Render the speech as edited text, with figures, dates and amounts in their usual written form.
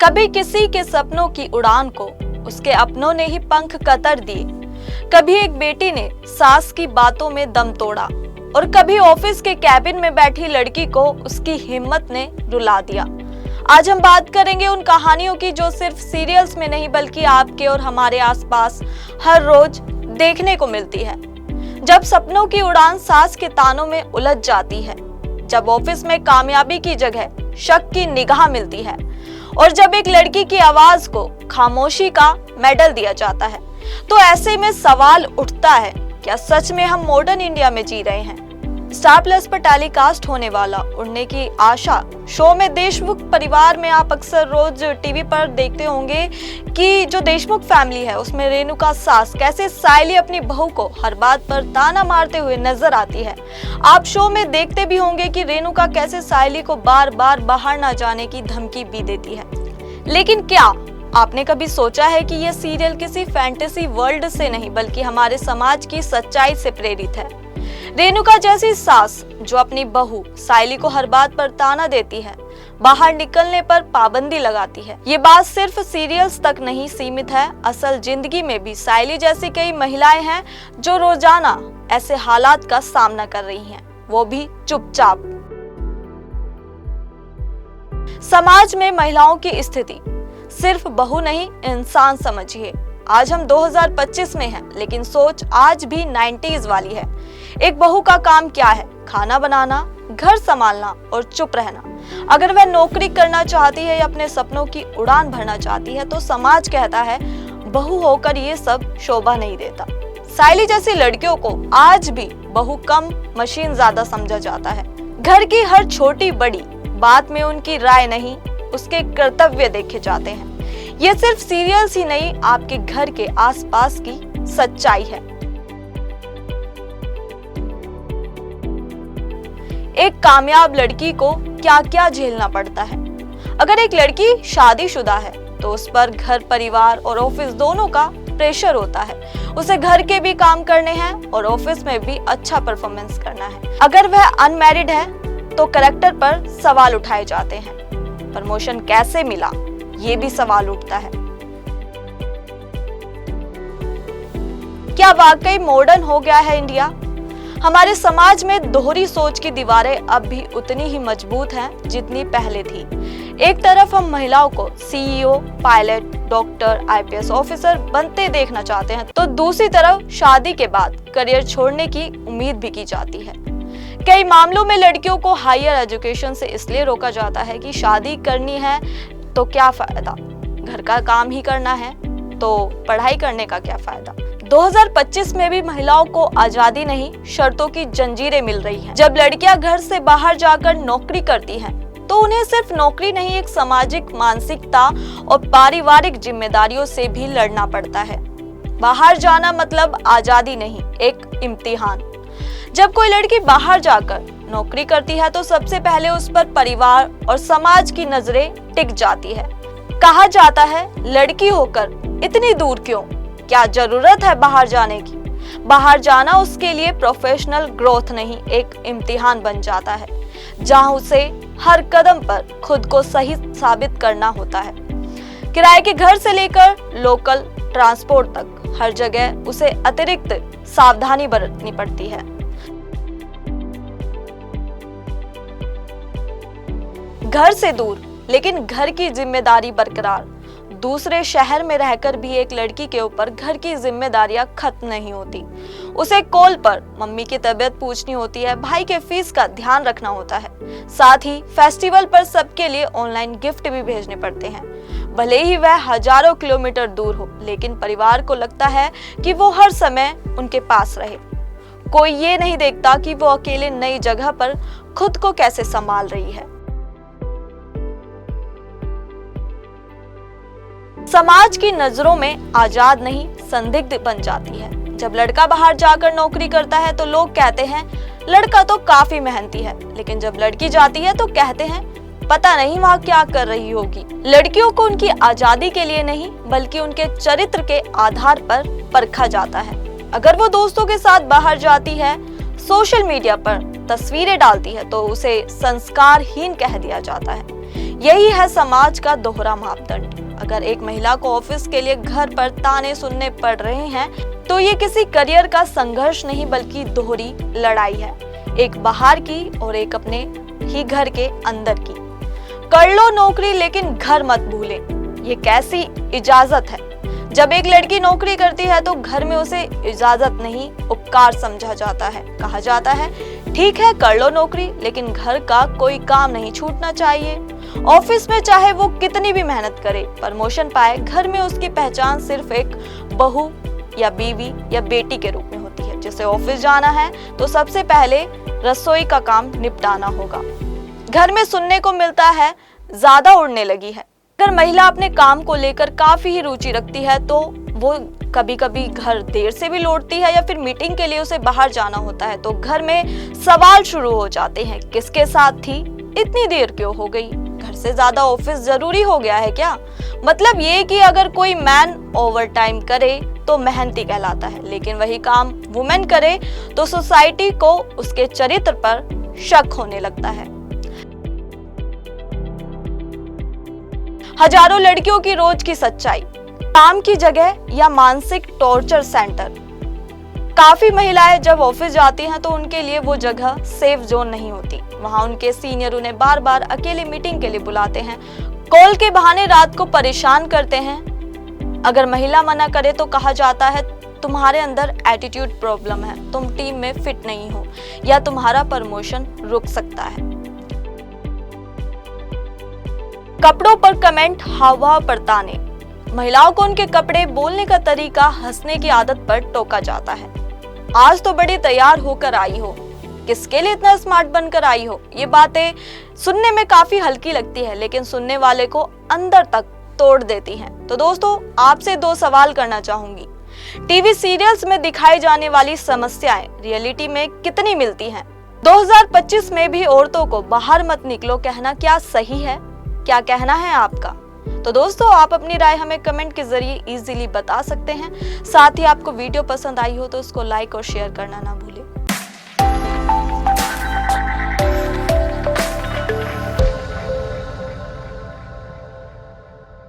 कभी किसी के सपनों की उड़ान को उसके अपनों ने ही पंख कतर दिए, कभी एक बेटी ने सास की बातों में दम तोड़ा और कभी ऑफिस के कैबिन में बैठी लड़की को उसकी हिम्मत ने रुला दिया। आज हम बात करेंगे उन कहानियों की जो सिर्फ सीरियल्स में नहीं बल्कि आपके और हमारे आसपास हर रोज देखने को मिलती है। जब सपनों की उड़ान सास के तानों में उलझ जाती है, जब ऑफिस में कामयाबी की जगह शक की निगाह मिलती है और जब एक लड़की की आवाज को खामोशी का मेडल दिया जाता है, तो ऐसे में सवाल उठता है, क्या सच में हम मॉडर्न इंडिया में जी रहे हैं? स्टार प्लस पर टेलीकास्ट होने वाला उड़ने की आशा शो में देशमुख परिवार में आप अक्सर रोज टीवी पर देखते होंगे कि जो देशमुख फैमिली है उसमें रेणुका सास कैसे सायली अपनी बहू को हर बात पर ताना मारते हुए नजर आती है। आप शो में देखते भी होंगे कि रेणुका कैसे सायली को बार बार बाहर ना जाने की धमकी भी देती है। लेकिन क्या आपने कभी सोचा है कि यह सीरियल किसी फैंटेसी वर्ल्ड से नहीं बल्कि हमारे समाज की सच्चाई से प्रेरित है? रेणुका जैसी सास जो अपनी बहू सायली को हर बात पर ताना देती है, बाहर निकलने पर पाबंदी लगाती है, ये बात सिर्फ सीरियल्स तक नहीं सीमित है। असल जिंदगी में भी सायली जैसी कई महिलाएं हैं जो रोजाना ऐसे हालात का सामना कर रही हैं, वो भी चुपचाप। समाज में महिलाओं की स्थिति सिर्फ बहू नहीं, इंसान समझिए। आज हम 2025 में हैं, लेकिन सोच आज भी 90s वाली है। एक बहू का काम क्या है? खाना बनाना, घर संभालना और चुप रहना। अगर वह नौकरी करना चाहती है या अपने सपनों की उड़ान भरना चाहती है तो समाज कहता है बहू होकर ये सब शोभा नहीं देता। सायली जैसी लड़कियों को आज भी बहू कम, मशीन ज्यादा समझा जाता है। घर की हर छोटी बड़ी बात में उनकी राय नहीं, उसके कर्तव्य देखे जाते हैं। ये सिर्फ सीरियल्स ही नहीं, आपके घर के आसपास की सच्चाई है। एक कामयाब लड़की को क्या क्या झेलना पड़ता है? अगर एक लड़की शादीशुदा है तो उस पर घर, परिवार और ऑफिस दोनों का प्रेशर होता है। उसे घर के भी काम करने हैं और ऑफिस में भी अच्छा परफॉर्मेंस करना है। अगर वह अनमैरिड है तो कैरेक्टर पर सवाल उठाए जाते हैं। प्रमोशन कैसे मिला, ये भी सवाल उठता है। क्या वाकई मॉडर्न हो गया है इंडिया? हमारे समाज में दोहरी सोच की दीवारें अब भी उतनी ही मजबूत हैं जितनी पहले थी। एक तरफ हम महिलाओं को CEO, pilot, doctor, IPS officer बनते देखना चाहते हैं, तो दूसरी तरफ शादी के बाद करियर छोड़ने की उम्मीद भी की जाती है। कई मामलों में लड़कियों को हायर एजुकेशन से इसलिए रोका जाता है कि शादी करनी है तो क्या फायदा, घर का काम ही करना है तो पढ़ाई करने का क्या फायदा। 2025 में भी महिलाओं को आजादी नहीं, शर्तों की जंजीरें मिल रही हैं। जब लड़कियां घर से बाहर जाकर नौकरी करती हैं, तो उन्हें सिर्फ नौकरी नहीं, एक सामाजिक मानसिकता और पारिवारिक जिम्मेदारियों से भी लड़ना पड़ता है। बाहर जाना मतलब आजादी नहीं, एक इम्तिहान। जब कोई लड़की बाहर जाकर नौकरी करती है तो सबसे पहले उस पर परिवार और समाज की नजरें टिक जाती है। कहा जाता है लड़की होकर इतनी दूर क्यों, क्या जरूरत है बाहर जाने की? बाहर जाना उसके लिए प्रोफेशनल ग्रोथ नहीं, एक इम्तिहान बन जाता है जहां उसे हर कदम पर खुद को सही साबित करना होता है। किराए के घर से लेकर लोकल ट्रांसपोर्ट तक हर जगह उसे अतिरिक्त सावधानी बरतनी पड़ती है। घर से दूर लेकिन घर की जिम्मेदारी बरकरार। दूसरे शहर में रहकर भी एक लड़की के ऊपर घर की जिम्मेदारियां खत्म नहीं होती। उसे कॉल पर मम्मी की तबीयत पूछनी होती है, भाई के फीस का ध्यान रखना होता है, साथ ही फेस्टिवल पर सबके लिए ऑनलाइन गिफ्ट भी भेजने पड़ते हैं। भले ही वह हजारों किलोमीटर दूर हो, लेकिन परिवार को लगता है कि वो हर समय उनके पास रहे। कोई ये नहीं देखता कि वो अकेले नई जगह पर खुद को कैसे संभाल रही है। समाज की नजरों में आजाद नहीं, संदिग्ध बन जाती है। जब लड़का बाहर जाकर नौकरी करता है तो लोग कहते हैं लड़का तो काफी मेहनती है, लेकिन जब लड़की जाती है तो कहते हैं पता नहीं वहाँ क्या कर रही होगी। लड़कियों को उनकी आजादी के लिए नहीं बल्कि उनके चरित्र के आधार पर परखा जाता है। अगर वो दोस्तों के साथ बाहर जाती है, सोशल मीडिया पर तस्वीरें डालती है तो उसे संस्कारहीन कह दिया जाता है। यही है समाज का दोहरा मापदंड। अगर एक महिला को ऑफिस के लिए घर पर ताने सुनने पड़ रहे हैं तो ये किसी करियर का संघर्ष नहीं बल्कि दोहरी लड़ाई है, एक बाहर की और एक अपने ही घर के अंदर की। कर लो नौकरी लेकिन घर मत भूले, ये कैसी इजाजत है। जब एक लड़की नौकरी करती है तो घर में उसे इजाजत नहीं उपकार समझा जाता है। कहा जाता है ठीक है कर लो नौकरी लेकिन घर का कोई काम नहीं छूटना चाहिए। ऑफिस में चाहे वो कितनी भी मेहनत करे, प्रमोशन पाए, घर में उसकी पहचान सिर्फ एक बहू या बीवी या बेटी के रूप में होती है। जिसे ऑफिस जाना है तो सबसे पहले रसोई का काम निपटाना होगा। घर में सुनने को मिलता है ज्यादा उड़ने लगी है। अगर महिला अपने काम को लेकर काफी ही रुचि रखती है तो वो कभी कभी घर देर से भी लौटती है या फिर मीटिंग के लिए उसे बाहर जाना होता है तो घर में सवाल शुरू हो जाते हैं, किसके साथ थी, इतनी देर क्यों हो गई, घर से ज्यादा ऑफिस जरूरी हो गया है क्या। मतलब ये कि अगर कोई मैन ओवर टाइम करे तो मेहनती कहलाता है, लेकिन वही काम वुमेन करे तो सोसाइटी को उसके चरित्र पर शक होने लगता है। हजारों लड़कियों की रोज की सच्चाई, काम की जगह या मानसिक टॉर्चर सेंटर। काफी महिलाएं जब ऑफिस जाती हैं तो उनके लिए वो जगह सेफ जोन नहीं होती। वहां उनके सीनियर उन्हें बार बार अकेले मीटिंग के लिए बुलाते हैं, कॉल के बहाने रात को परेशान करते हैं। अगर महिला मना करे तो कहा जाता है तुम्हारे अंदर एटीट्यूड प्रॉब्लम है, तुम टीम में फिट नहीं हो या तुम्हारा प्रमोशन रुक सकता है। कपड़ों पर कमेंट, हाव-भाव पर ताने। महिलाओं को उनके कपड़े, बोलने का तरीका, हंसने की आदत पर टोका जाता है। आज तो बड़ी तैयार होकर आई हो, किसके लिए इतना स्मार्ट बनकर आई हो। ये बातें सुनने में काफी हल्की लगती है लेकिन सुनने वाले को अंदर तक तोड़ देती हैं। तो दोस्तों आपसे दो सवाल करना चाहूंगी, टीवी सीरियल्स में दिखाई जाने वाली समस्याएं रियलिटी में कितनी मिलती हैं? 2025 में भी औरतों को बाहर मत निकलो कहना क्या सही है? क्या कहना है आपका? तो दोस्तों आप अपनी राय हमें कमेंट के जरिए इजीली बता सकते हैं। साथ ही आपको वीडियो पसंद आई हो तो उसको लाइक और शेयर करना ना भूलें।